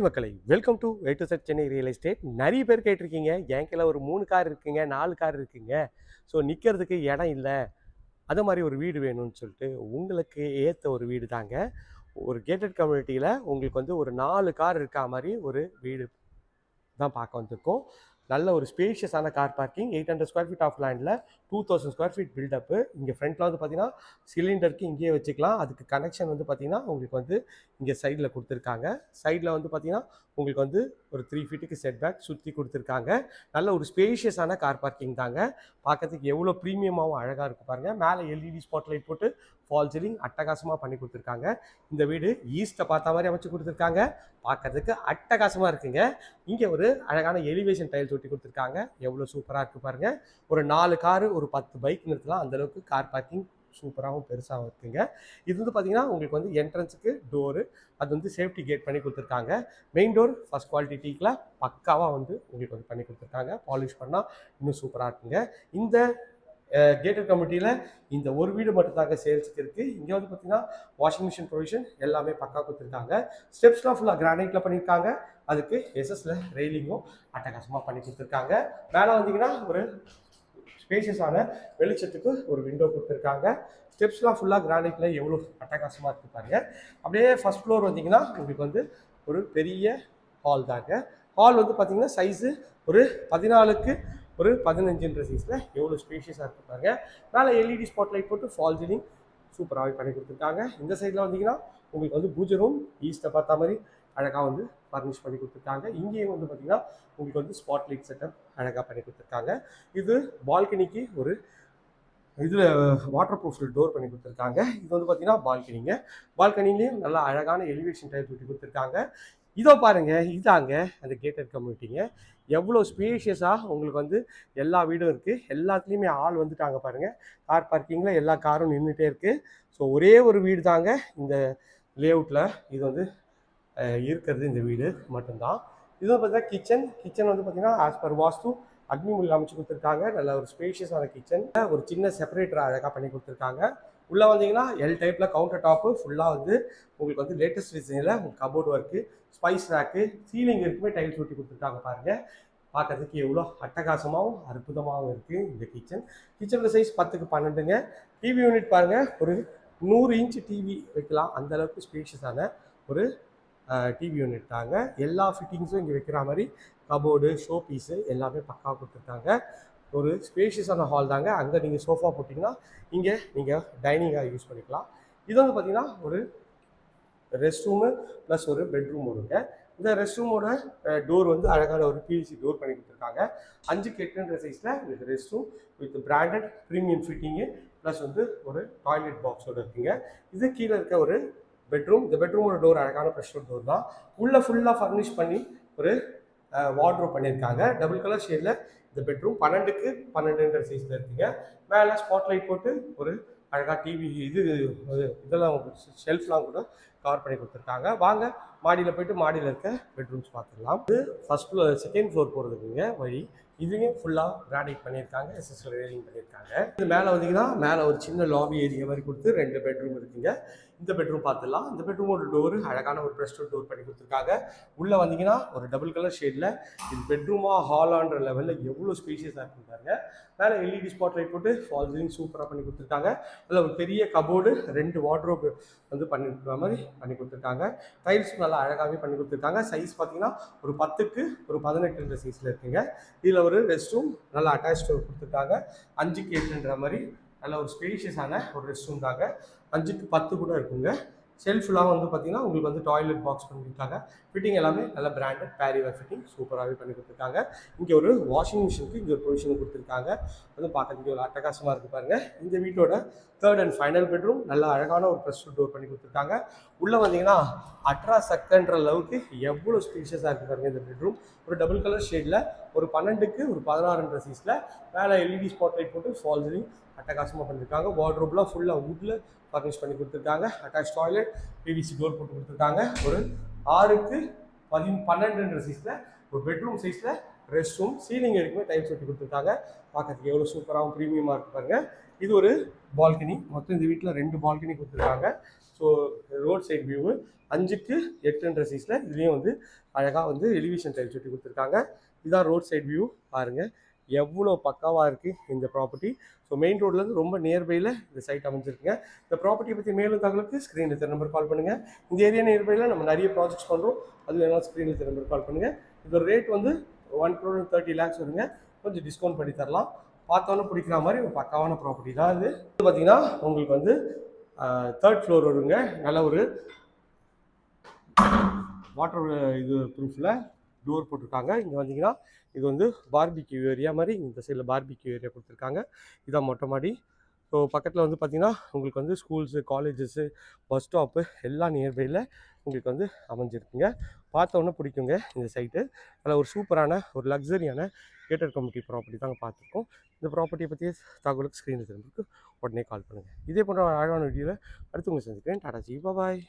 மக்களை welcome to A to Z Chennai real estate. நிறைய பேர் கேட்டிருக்கீங்க, என் கையில் ஒரு 3 கார் இருக்குங்க, 4 கார் இருக்குங்க, ஸோ நிற்கிறதுக்கு இடம் இல்லை, அது மாதிரி ஒரு வீடு வேணும்னு சொல்லிட்டு உங்களுக்கு ஏற்ற ஒரு வீடு தாங்க. ஒரு கேட்டட் கம்யூனிட்டியில் உங்களுக்கு வந்து ஒரு 4 கார் இருக்கா மாதிரி ஒரு வீடு தான் பார்க்க வந்திருக்கோம். நல்ல ஒரு ஸ்பேஷியஸான car parking, 800 square feet of லேண்டில் 2000 ஸ்கொயர் ஃபீட் பில்டப்பு. இங்கே ஃப்ரண்ட்டில் வந்து பார்த்தீங்கன்னா சிலிண்டருக்கு இங்கேயே வச்சுக்கலாம். அதுக்கு கனெக்ஷன் வந்து பார்த்தீங்கன்னா உங்களுக்கு வந்து இங்கே சைடில் கொடுத்துருக்காங்க. சைடில் வந்து பார்த்தீங்கன்னா உங்களுக்கு வந்து ஒரு 3 ஃபீட்டுக்கு செட் பேக் சுற்றி கொடுத்துருக்காங்க. நல்ல ஒரு ஸ்பேஷியஸான கார் பார்க்கிங் தாங்க. பார்க்கறதுக்கு எவ்வளோ ப்ரீமியமாகவும் அழகாக இருக்குது பாருங்கள். மேலே எல்இடி ஸ்பாட் லைட் போட்டு ஃபால் சீலிங் அட்டகாசமாக பண்ணி கொடுத்துருக்காங்க. இந்த வீடு ஈஸ்ட்டை பார்த்த மாதிரி அமைச்சு கொடுத்துருக்காங்க. பார்க்கறதுக்கு அட்டகாசமாக இருக்குங்க. இங்கே ஒரு அழகான எலிவேஷன் டைல்ஸ் ஒட்டி கொடுத்துருக்காங்க. எவ்வளோ சூப்பராக இருக்குது பாருங்கள். ஒரு 4 காரு ஒரு 10 பைக் நிறுத்தலாம், அந்தளவுக்கு கார் பார்க்கிங் சூப்பராகவும் பெருசாகவும் இருக்குங்க. இது வந்து பார்த்தீங்கன்னா உங்களுக்கு வந்து என்ட்ரன்ஸுக்கு டோரு, அது வந்து சேஃப்டி கேட் பண்ணி கொடுத்துருக்காங்க. மெயின் டோர் ஃபஸ்ட் குவாலிட்டி டீக்கில் பக்காவாக வந்து உங்களுக்கு வந்து பண்ணி கொடுத்துருக்காங்க. பாலிஷ் பண்ணால் இன்னும் சூப்பராக இருக்குங்க. இந்த கேட்டட் கம்யூனிட்டியில் இந்த ஒரு வீடு மட்டும்தாங்க சேல்ஸுக்கு இருக்குது. இங்கே வந்து பார்த்தீங்கன்னா வாஷிங் மிஷின் ப்ரொவிஷன் எல்லாமே பக்கா கொடுத்துருக்காங்க. ஸ்டெப்ஸ்லாம் ஃபுல்லாக கிரானைட்டில் பண்ணியிருக்காங்க. அதுக்கு எஸ்எஸ்ல ரெயிலிங்கும் அட்டகாசமாக பண்ணி கொடுத்துருக்காங்க. மேலே வந்தீங்கன்னா ஒரு ஸ்பேஷியஸான வெளிச்சத்துக்கு ஒரு விண்டோ கொடுத்துருக்காங்க. ஸ்டெப்ஸ்லாம் ஃபுல்லாக கிரானைட்டில் எவ்வளோ அட்டகாசமாக இருக்குது பாருங்கள். அப்படியே ஃபஸ்ட் ஃப்ளோர் வந்தீங்கன்னா உங்களுக்கு வந்து ஒரு பெரிய ஹால் தாங்க. ஹால் வந்து பார்த்தீங்கன்னா சைஸு ஒரு 14க்கு ஒரு 15 சைஸில் எவ்வளோ ஸ்பேஷியஸாக இருக்குது பாருங்க. மேலே எல்இடி ஸ்பாட் லைட் போட்டு ஃபால் சீலிங் சூப்பராகவே பண்ணி கொடுத்துருக்காங்க. இந்த சைடில் வந்தீங்கன்னா உங்களுக்கு வந்து பூஜை ரூம் ஈஸ்ட்டை பார்த்த மாதிரி அழகாக வந்து ஃபர்னிஷ் பண்ணி கொடுத்துருக்காங்க. இங்கேயும் வந்து பார்த்தீங்கன்னா உங்களுக்கு வந்து ஸ்பாட் லைட் செட்டப் அழகாக பண்ணி கொடுத்துருக்காங்க. இது பால்கனிக்கு ஒரு இதில் வாட்டர் ப்ரூஃப் டோர் பண்ணி கொடுத்துருக்காங்க. இது வந்து பார்த்தீங்கன்னா பால்கனிங்க. பால்கனிலையும் நல்லா அழகான எலிவேஷன் டைப் ஒட்டி கொடுத்துருக்காங்க. இதோ பாருங்க, இதாங்க அந்த கேட்டட் கம்யூனிட்டிங்க. எவ்வளோ ஸ்பேஷியஸாக உங்களுக்கு வந்து எல்லா வீடும் இருக்குது. எல்லாத்துலேயுமே ஆள் வந்துட்டாங்க பாருங்கள். கார் பார்க்கிங்கில் எல்லா காரும் நின்றுட்டே இருக்குது. ஸோ ஒரே ஒரு வீடு தாங்க இந்த லேஅவுட்டில் இது வந்து இருக்கிறது. இந்த வீடு மட்டும்தான். இது வந்து பார்த்தீங்கன்னா கிச்சன் வந்து பார்த்தீங்கன்னா ஆஸ் பர் வாஸ்து அக்னி முறையில் அமைச்சு கொடுத்துருக்காங்க. நல்ல ஒரு ஸ்பேஷியஸான கிச்சன். ஒரு சின்ன செப்பரேட்டர் அழகாக பண்ணி கொடுத்துருக்காங்க. உள்ளே வந்தீங்கன்னா எல் டைப்பில் கவுண்டர் டாப்பு ஃபுல்லாக வந்து உங்களுக்கு வந்து லேட்டஸ்ட் டிசைனில் உங்களுக்கு cupboard work, spice rack, ceiling இருக்குமே டைல்ஸ் ஒட்டி கொடுத்துருக்காங்க பாருங்கள். பார்க்கறதுக்கு எவ்வளோ அட்டகாசமாகவும் அற்புதமாகவும் இருக்குது இந்த கிச்சனோட சைஸ் 10க்கு 12ங்க. டிவி யூனிட் பாருங்கள், ஒரு 100 இன்ச் டிவி வைக்கலாம், அந்தளவுக்கு ஸ்பேஷியஸான ஒரு டிவி யூனிட் தாங்க. எல்லா ஃபிட்டிங்ஸும் இங்கே வைக்கிற மாதிரி கபோர்டு, ஷோ பீஸு எல்லாமே பக்காவாக கொடுத்துருக்காங்க. ஒரு ஸ்பேஷியஸான ஹால் தாங்க. அங்கே நீங்கள் சோஃபா போட்டிங்கன்னா இங்கே நீங்கள் டைனிங்காக யூஸ் பண்ணிக்கலாம். இது வந்து பார்த்தீங்கன்னா ஒரு ரெஸ்ட் ரூமு ப்ளஸ் ஒரு பெட்ரூம் வருங்க. இந்த ரெஸ்ட் ரூமோட டோர் வந்து அழகான ஒரு பிவிசி டோர் பண்ணி கொடுத்துருக்காங்க. 5க்கு 8 சைஸில் இந்த rest room with branded premium fitting plus வந்து ஒரு டாய்லெட் பாக்ஸோடு இருக்குங்க. இது கீழே இருக்க ஒரு பெட்ரூம். இந்த பெட்ரூமோட டோர் அழகான ப்ரெஷர் டோர் தான். உள்ளே ஃபுல்லாக ஃபர்னிஷ் பண்ணி ஒரு வார்ட்ரோப் பண்ணியிருக்காங்க. டபுள் கலர் ஷேடில் இந்த பெட்ரூம் 12க்கு 12 சைஸில் இருக்குங்க. மேலே ஸ்பாட் லைட் போட்டு ஒரு அழகாக டிவி இதெல்லாம் ஷெல்ஃப்லாம் கூட கவர் பண்ணி கொடுத்துருக்காங்க. வாங்க மாடியில் போய்ட்டு மாடியில் இருக்க பெட்ரூம்ஸ் பார்த்துடலாம். இது ஃபஸ்ட் ஃப்ளோர் செகண்ட் ஃப்ளோர் போகிறதுக்குங்க வழி. இதுவே ஃபுல்லாக கிரானைட் பண்ணியிருக்காங்க, எஸ்எஸ்எல் ரெயிலிங் பண்ணியிருக்காங்க. இது மேலே வந்தீங்கன்னா மேலே ஒரு சின்ன லாபி ஏரியா மாதிரி கொடுத்து 2 பெட்ரூம் இருக்குங்க. இந்த பெட்ரூம் பார்த்துடலாம். இந்த பெட்ரூமோட டோரு அழகான ஒரு ப்ரெஸ்டோர் டோர் பண்ணி கொடுத்துருக்காங்க. உள்ளே வந்தீங்கன்னா ஒரு டபுள் கலர் ஷேடில் இது பெட்ரூமாக ஹாலான்ற லெவலில் எவ்வளோ ஸ்பேஷியஸாக இருக்குங்க. மேலே எல்இடி ஸ்பாட் லைட் போட்டு ஃபால் சீலிங் சூப்பராக பண்ணி கொடுத்துருக்காங்க. அதில் ஒரு பெரிய கபோர்டு 2 வார்ட்ரோப் வந்து பண்ணிருக்கிற மாதிரி பண்ணி கொடுத்துருக்காங்க. டைல்ஸ் நல்லா அழகாகவே பண்ணி கொடுத்துருக்காங்க. சைஸ் பார்த்தீங்கன்னா ஒரு 10க்கு ஒரு 18 சைஸில் இருக்குங்க. இதில் ஒரு ரெஸ்ட் ரூம் நல்லா அட்டாச் கொடுத்துருக்காங்க. 5க்கு 8 மாதிரி நல்ல ஒரு ஸ்பேஷியஸான ஒரு ரெஸ்ட் ரூம் தாங்க. 5க்கு 10 கூட இருக்குங்க. ஷெல்ஃப்லாம் வந்து பார்த்தீங்கன்னா உங்களுக்கு வந்து டாய்லெட் பாக்ஸ் பண்ணியிருக்காங்க. ஃபிட்டிங் எல்லாமே நல்ல பிராண்டட் பேரிவேர் ஃபிட்டிங் சூப்பராகவே பண்ணி கொடுத்துருக்காங்க. இங்கே ஒரு வாஷிங் மிஷினுக்கு இங்கே ஒரு ப்ரொவிஷன் கொடுத்துருக்காங்க. அதுவும் பார்க்கறதுக்கு ஒரு அட்டகாசமாக இருக்குது பாருங்கள். இந்த வீட்டோட 3rd அண்ட் ஃபைனல் பெட்ரூம் நல்லா அழகான ஒரு ப்ரெஸ் டோர் பண்ணி கொடுத்துருக்காங்க. உள்ளே வந்தீங்கன்னா அட்ராசக்டன்ற அளவுக்கு எவ்வளோ ஸ்பேஷியஸாக இருக்குது பாருங்கள். இந்த பெட்ரூம் ஒரு டபுள் கலர் ஷேடில் ஒரு 12க்கு ஒரு 16 சைஸில் மேலே எல்இடி ஸ்பாட் லைட் போட்டு ஃபால் சீலிங் அட்டகாசமாக பண்ணியிருக்காங்க. வார்ட்ரோப்லாம் ஃபுல்லாக வுட்டில் ஃபர்னிஷ் பண்ணி கொடுத்துருக்காங்க. அட்டாச் டாய்லெட், பிவிசி டோர் போட்டு கொடுத்துருக்காங்க. ஒரு 6க்கு 12 சைஸில் ஒரு பெட்ரூம் சைஸில் ரெஸ்ட் ரூம், சீலிங் வரைக்குமே டைல்ஸ் ஒட்டி கொடுத்துருக்காங்க. பார்க்கறதுக்கு எவ்வளோ சூப்பராகவும் ப்ரீமியமாக இருக்கு பாருங்க. இது ஒரு பால்கனி. மொத்தம் இந்த வீட்டில் 2 பால்கனி கொடுத்துருக்காங்க. ஸோ ரோட் சைட் வியூவு 5க்கு 8ன்ற சைஸில் இதுலேயும் வந்து அழகாக வந்து எலிவேஷன் டைல் சுட்டி கொடுத்துருக்காங்க. இதுதான் ரோட் சைட் வியூ. பாருங்கள் எவ்வளோ பக்காவாக இருக்குது இந்த ப்ராப்பர்ட்டி. ஸோ மெயின் ரோட்லேருந்து ரொம்ப நியர்பையில் இந்த சைட் அமைஞ்சிருக்குங்க. இந்த ப்ராப்பர்ட்டியை பற்றி மேலும் தகவலுக்கு ஸ்க்ரீனில் தெரிய நம்பர் கால் பண்ணுங்கள். இந்த ஏரியா நியர்பையில் நம்ம நிறைய ப்ராஜெக்ட்ஸ் பண்ணுறோம். அது வேணால் ஸ்க்ரீனில் தெரிய நம்பர் கால் பண்ணுங்கள். இதோட ரேட் வந்து 1,30 lakhs வருங்க. கொஞ்சம் டிஸ்கவுண்ட் பண்ணி தரலாம். பார்த்தோன்னே பிடிக்கிற மாதிரி ஒரு பக்காவான ப்ராப்பர்ட்டி தான் இது. பார்த்தீங்கன்னா உங்களுக்கு வந்து 3rd floor வருங்க. நல்ல ஒரு வாட்டர் இது ப்ரூஃபில் டோர் போட்டிருக்காங்க. இங்கே வந்தீங்கன்னா இது வந்து பார்பிக்யூ ஏரியா மாதிரி இந்த சைடில் பார்பிக்யூ ஏரியா கொடுத்துருக்காங்க. இதான் மொட்டை மாடி. ஸோ பக்கத்தில் வந்து பார்த்திங்கன்னா உங்களுக்கு வந்து ஸ்கூல்ஸு, காலேஜஸ்ஸு, பஸ் ஸ்டாப்பு எல்லாம் நியர்பையில் உங்களுக்கு வந்து அமைஞ்சிருக்குங்க. பார்த்தோன்னே பிடிக்குங்க இந்த சைட்டு. அதில் ஒரு சூப்பரான ஒரு லக்ஸரியான கேட்டட் கம்யூனிட்டி ப்ராப்பர்ட்டி தாங்க பார்த்துருக்கோம். இந்த ப்ராப்பர்ட்டியை பற்றி தகவலுக்கு ஸ்க்ரீனில் தெரிஞ்சுக்கு உடனே கால் பண்ணுங்கள். இதே போன்ற அழகான வீடியோவில் அடுத்து உங்களை சந்திக்கிறேன். டாடா ஜி, பாய்.